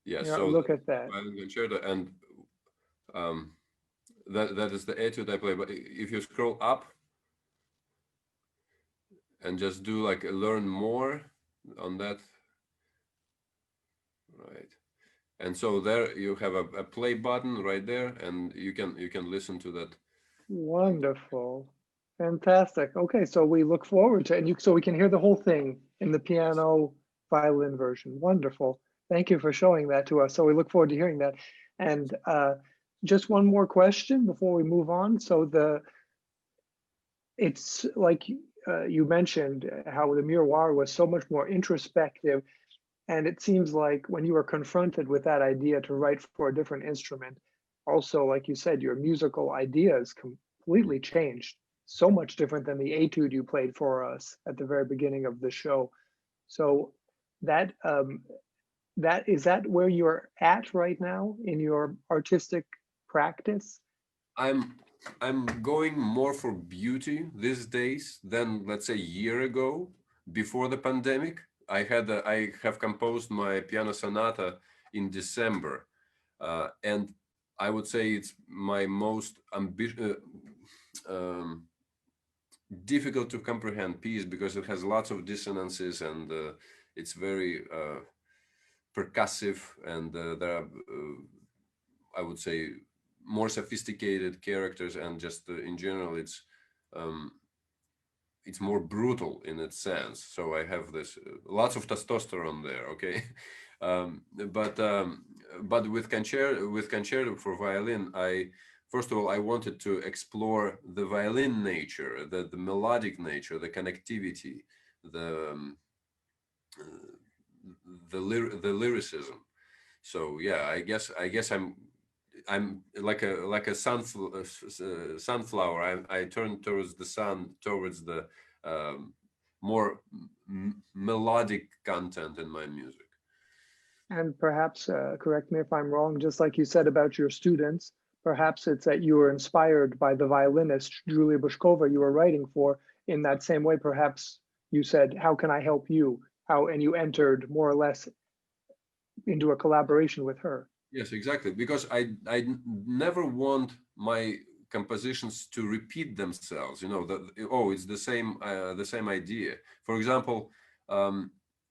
Yeah, Yeah, so look at that. violin concerto, and that is the etude I play. But if you scroll up and just do like learn more on that, right? And so there you have a play button right there, and you can listen to that. Wonderful. Fantastic. Okay, so we look forward to it. And so we can hear the whole thing in the piano violin version. Wonderful. Thank you for showing that to us. So we look forward to hearing that. And just one more question before we move on. So it's like you mentioned how the miroir was so much more introspective. And it seems like when you were confronted with that idea to write for a different instrument, also, like you said, your musical ideas completely changed. So much different than the etude you played for us at the very beginning of the show. So that is that where you're at right now in your artistic practice? I'm going more for beauty these days than, let's say, a year ago. Before the pandemic, I have composed my piano sonata in December, and I would say it's my most difficult to comprehend piece, because it has lots of dissonances, and it's very percussive, and there are, I would say, more sophisticated characters, and just in general, it's more brutal in its sense. So I have this lots of testosterone there. Okay, but with concerto for violin, first of all, I wanted to explore the violin nature, the melodic nature, the connectivity, the lyricism. So yeah, I guess I'm like a sunflower. I turn towards the sun, towards the more melodic content in my music. And perhaps, correct me if I'm wrong, just like you said about your students, perhaps it's that you were inspired by the violinist Julia Bushkova you were writing for. In that same way, perhaps you said, how can I help you? And you entered more or less into a collaboration with her. Yes, exactly. Because I never want my compositions to repeat themselves. You know, it's the same idea. For example,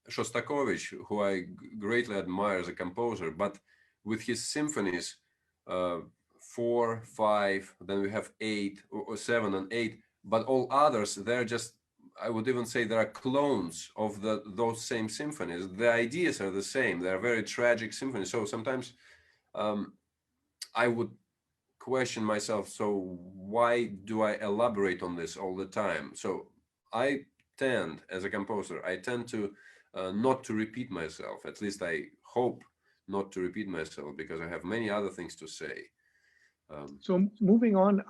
Shostakovich, who I greatly admire as a composer, but with his symphonies, 4, 5, then we have 8 or 7 and 8, but all others, they're just, I would even say, there are clones of those same symphonies. The ideas are the same. They're very tragic symphonies. So sometimes I would question myself, so why do I elaborate on this all the time? So I tend, as a composer, I tend to not to repeat myself. At least I hope not to repeat myself, because I have many other things to say. So moving on,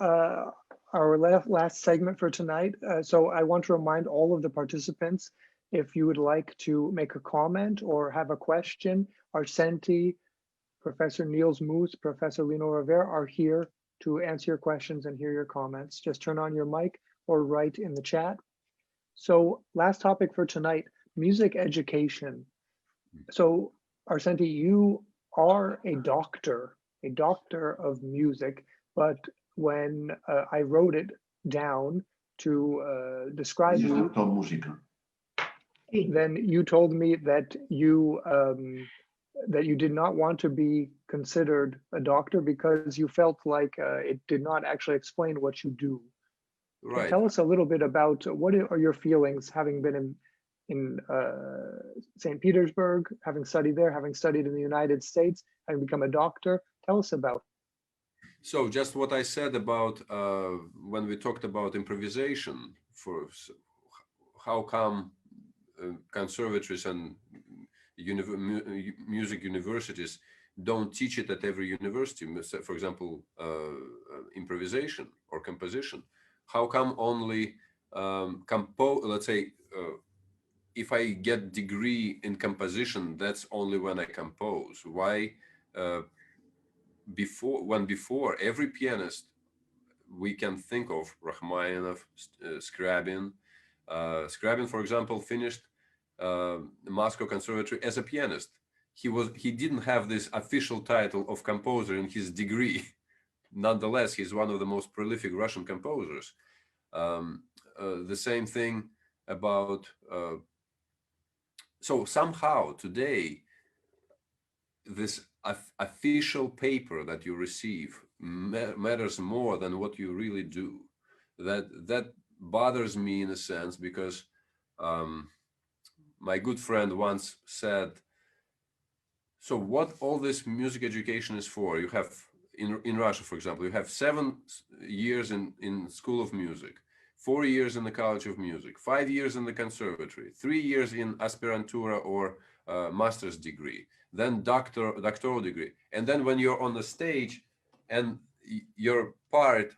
our last segment for tonight. So I want to remind all of the participants, if you would like to make a comment or have a question, Arsentiy, Professor Niels Moos, Professor Lino Rivera are here to answer your questions and hear your comments. Just turn on your mic or write in the chat. So last topic for tonight, music education. So Arsentiy, you are a doctor of music, but when I wrote it down to describe you, then you told me that you did not want to be considered a doctor because you felt like it did not actually explain what you do. Right. Tell us a little bit about what are your feelings, having been in St. Petersburg, having studied there, having studied in the United States, having become a doctor. Tell us about. So just what I said about when we talked about improvisation, for how come conservatories and music universities don't teach it at every university. For example, improvisation or composition. How come only let's say, if I get degree in composition, that's only when I compose? Why before every pianist we can think of, Rachmaninoff, Scriabin. Scriabin, for example, finished Moscow Conservatory as a pianist. He didn't have this official title of composer in his degree. Nonetheless, he's one of the most prolific Russian composers. The same thing about so somehow today this official paper that you receive matters more than what you really do. That bothers me in a sense, because my good friend once said, so what all this music education is for? You have in Russia, for example, you have 7 years in School of Music, 4 years in the College of Music, 5 years in the Conservatory, 3 years in aspirantura or master's degree, then doctoral degree. And then when you're on the stage and your part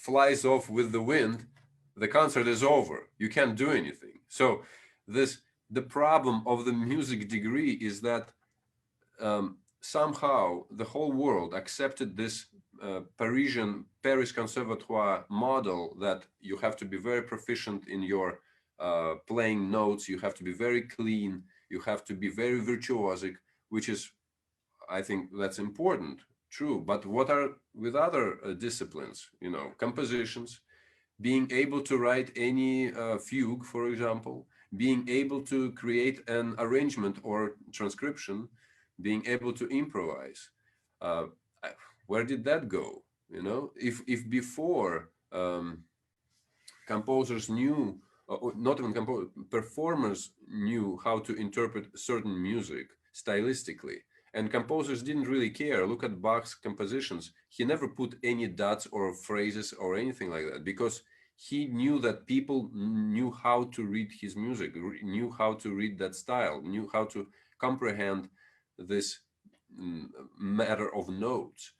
flies off with the wind, the concert is over. You can't do anything. So the problem of the music degree is that somehow the whole world accepted this Paris Conservatoire model, that you have to be very proficient in your playing notes, you have to be very clean, you have to be very virtuosic, which is, I think that's important, true. But what are with other disciplines, you know, compositions, being able to write any fugue, for example, being able to create an arrangement or transcription, being able to improvise. Where did that go? You know, if before composers knew, not even composers, performers knew how to interpret certain music stylistically, and composers didn't really care. Look at Bach's compositions. He never put any dots or phrases or anything like that, because he knew that people knew how to read his music, knew how to read that style, knew how to comprehend this matter of notes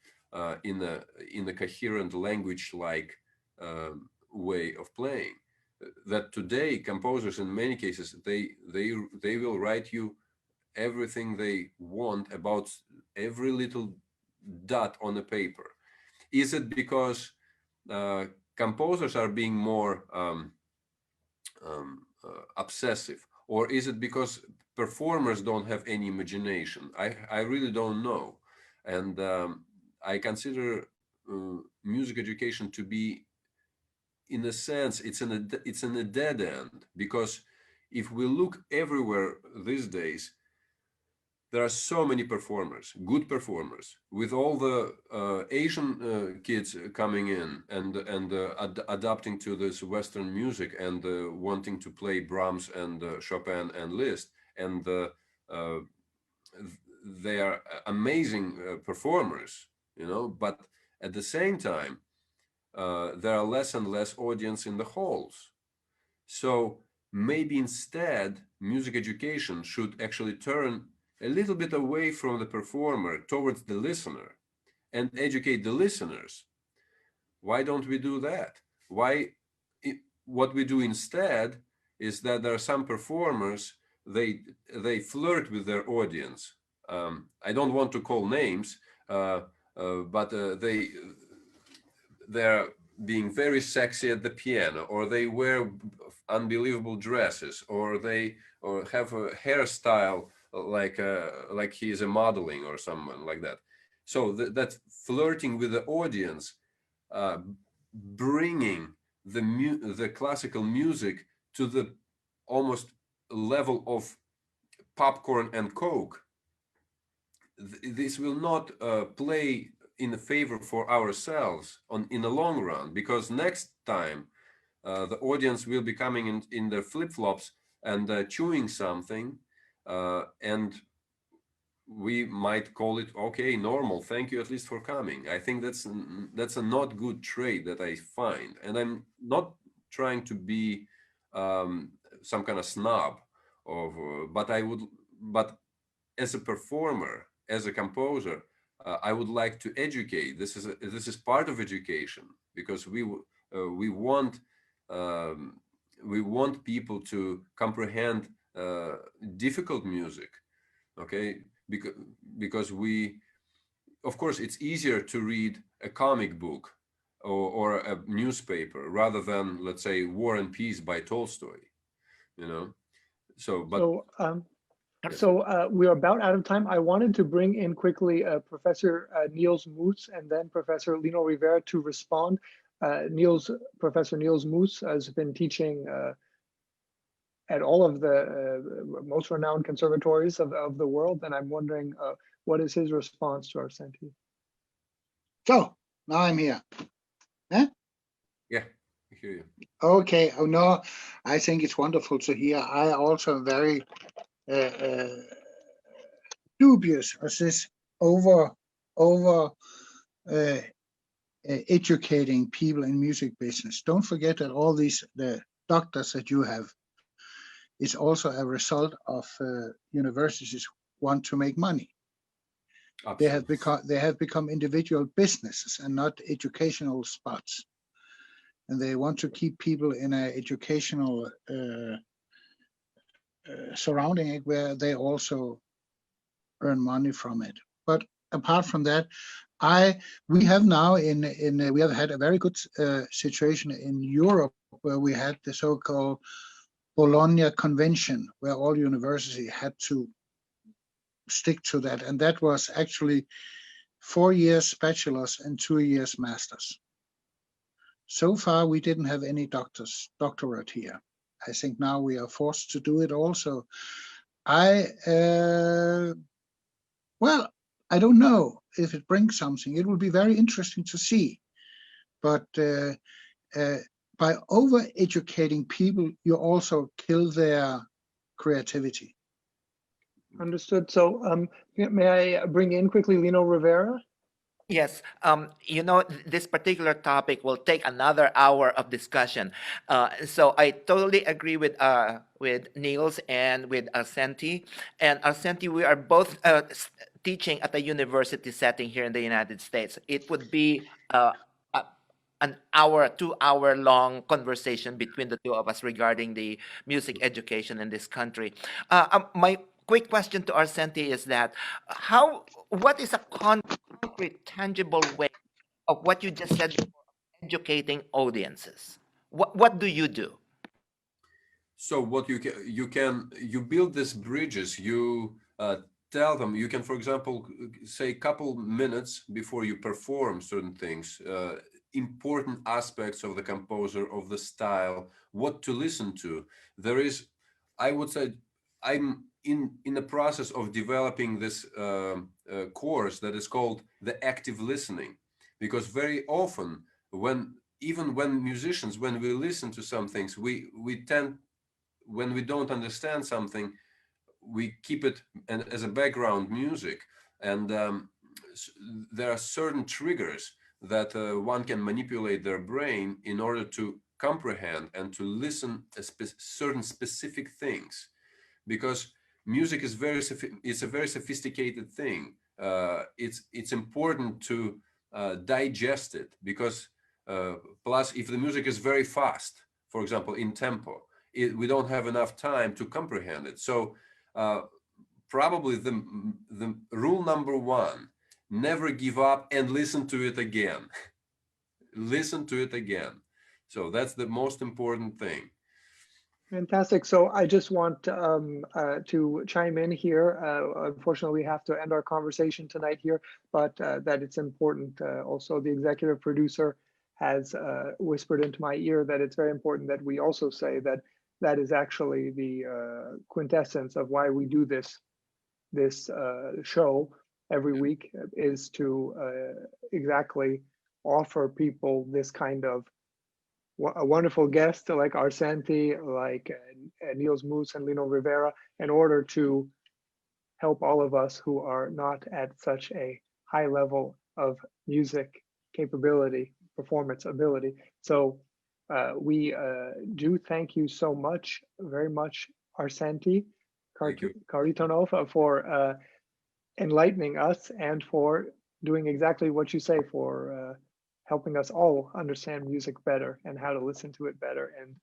in a coherent language-like way of playing. That today composers, in many cases, they will write you everything they want about every little dot on a paper. Is it because composers are being more obsessive, or is it because performers don't have any imagination? I really don't know. And I consider music education to be, in a sense, it's in a dead end, because if we look everywhere these days, there are so many performers, good performers, with all the Asian kids coming in and adapting to this Western music and wanting to play Brahms and Chopin and Liszt, and they are amazing performers, you know. But at the same time, there are less and less audience in the halls. So maybe instead, music education should actually turn a little bit away from the performer towards the listener and educate the listeners. Why don't we do that? What we do instead is that there are some performers, they flirt with their audience. I don't want to call names, but they're being very sexy at the piano, or they wear unbelievable dresses, or have a hairstyle like he is a modeling or someone like that. So that's flirting with the audience, bringing the classical music to the almost level of popcorn and Coke. This will not play in a favor for ourselves in the long run, because next time the audience will be coming in their flip-flops and chewing something, and we might call it, okay, normal, thank you at least for coming. I think that's a not good trait that I find, and I'm not trying to be some kind of snob, but but as a performer, as a composer, I would like to educate. This is part of education, because we want we want people to comprehend difficult music. Okay, because of course, it's easier to read a comic book or a newspaper rather than, let's say, War and Peace by Tolstoy. You know, so but We are about out of time. I wanted to bring in quickly Professor Niels Moos and then Professor Lino Rivera to respond. Professor Niels Moos has been teaching at all of the most renowned conservatories of the world, and I'm wondering what is his response to arsentiy? So now I'm here. Huh? Yeah, I hear you. Okay. Oh no, I think it's wonderful to hear. I also am very dubious of this over educating people in music business. Don't forget that all the doctors that you have is also a result of universities want to make money. Absolutely. They have become individual businesses and not educational spots, and they want to keep people in an educational surrounding where they also earn money from it. But apart from that, we have now we have had a very good situation in Europe where we had the so-called Bologna Convention, where all universities had to stick to that, and that was actually 4 years bachelor's and 2 years master's. So far, we didn't have any doctorate here. I think now we are forced to do it also. Well, I don't know if it brings something. It will be very interesting to see. But by over-educating people, you also kill their creativity. Understood. So may I bring in quickly Lino Rivera? Yes, this particular topic will take another hour of discussion. So I totally agree with Niels and with arsentiy. And arsentiy, we are both teaching at a university setting here in the United States. It would be an hour, 2 hour long conversation between the two of us regarding the music education in this country. My quick question to arsentiy is that what is a concrete, tangible way of what you just said before, educating audiences? What do you do? So what you build these bridges. You tell them. You can, for example, say a couple minutes before you perform certain things, important aspects of the composer, of the style, what to listen to. There is, I would say, I'm in the process of developing this course that is called the active listening, because very often even when musicians, when we listen to some things, we tend, when we don't understand something, we keep it as a background music, and there are certain triggers that one can manipulate their brain in order to comprehend and to listen certain specific things, because music is it's a very sophisticated thing. It's important to digest it, because plus if the music is very fast, for example, in tempo, we don't have enough time to comprehend it. So probably the rule number one: never give up and listen to it again. Listen to it again. So that's the most important thing. Fantastic. So I just want to chime in here. Unfortunately, we have to end our conversation tonight here, but that it's important. Also, the executive producer has whispered into my ear that it's very important that we also say that that is actually the quintessence of why we do this show every week, is to exactly offer people this kind of a wonderful guest like arsentiy, like Niels Moos and Lino Rivera, in order to help all of us who are not at such a high level of music capability, performance ability. So we do thank you so much, very much, arsentiy, Thank you. Kharitonov, for enlightening us and for doing exactly what you say, for helping us all understand music better and how to listen to it better and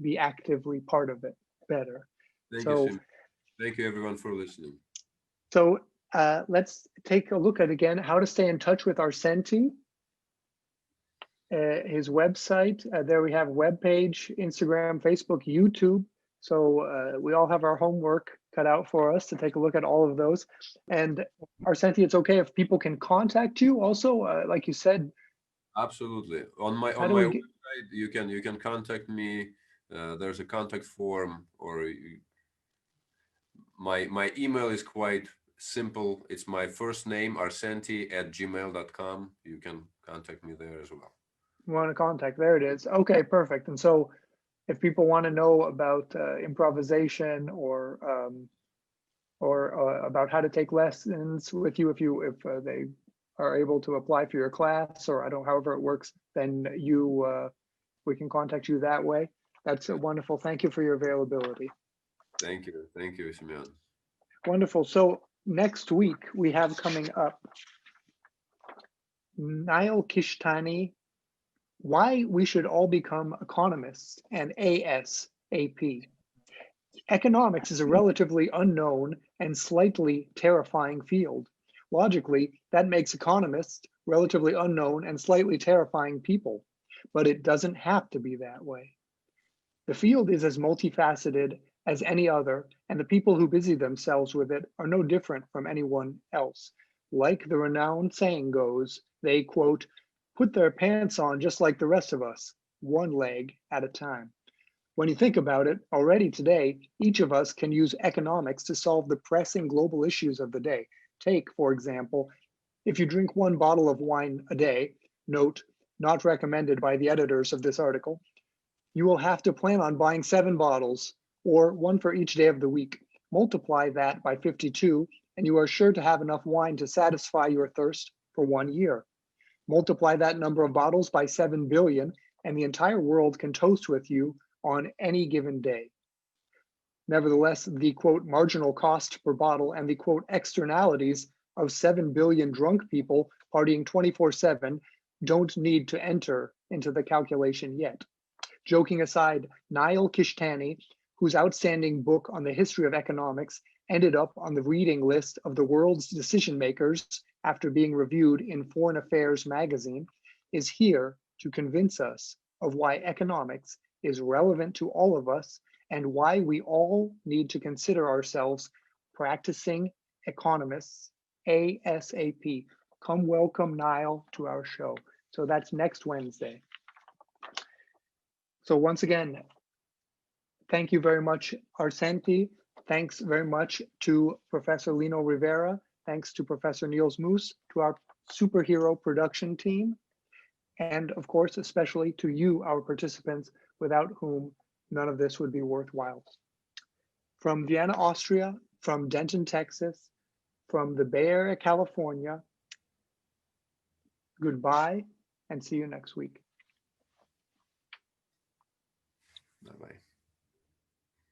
be actively part of it better. Thank So, you, Sim. Thank you, everyone, for listening. So let's take a look at again how to stay in touch with arsentiy. His website, there we have webpage, Instagram, Facebook, YouTube. So we all have our homework cut out for us to take a look at all of those. And arsentiy, it's okay if people can contact you also, like you said. Absolutely. On my How do we get- website, you can contact me. There's a contact form, or my email is quite simple. It's my first name, arsentiy@gmail.com. You can contact me there as well. Want to contact? There it is. Okay, perfect. And so if people want to know about improvisation or about how to take lessons with you, if they are able to apply for your class, or I don't, however it works, then we can contact you that way. That's wonderful. Thank you for your availability. Thank you, SIMEON. Wonderful. So next week we have coming up Niall Kishtani, Why We Should All Become Economists, and ASAP. Economics is a relatively unknown and slightly terrifying field. Logically, that makes economists relatively unknown and slightly terrifying people, but it doesn't have to be that way. The field is as multifaceted as any other, and the people who busy themselves with it are no different from anyone else. Like the renowned saying goes, they, quote, put their pants on just like the rest of us, one leg at a time. When you think about it, already today, each of us can use economics to solve the pressing global issues of the day. Take, for example, if you drink 1 bottle of wine a day, note, not recommended by the editors of this article, you will have to plan on buying 7 bottles, or 1 for each day of the week. Multiply that by 52, and you are sure to have enough wine to satisfy your thirst for 1 year. Multiply that number of bottles by 7 billion, and the entire world can toast with you on any given day. Nevertheless, the quote marginal cost per bottle and the quote externalities of 7 billion drunk people partying 24/7 don't need to enter into the calculation yet. Joking aside, Niall Kishtani, whose outstanding book on the history of economics ended up on the reading list of the world's decision makers after being reviewed in Foreign Affairs magazine, is here to convince us of why economics is relevant to all of us and why we all need to consider ourselves practicing economists ASAP. Come welcome Niall to our show. So that's next Wednesday. So once again, thank you very much, arsentiy. Thanks very much to Professor Lino Rivera. Thanks to Professor Niels Moos, to our superhero production team, and of course, especially to you, our participants, without whom none of this would be worthwhile. From Vienna, Austria, from Denton, Texas, from the Bay Area, California, goodbye and see you next week. Bye-bye.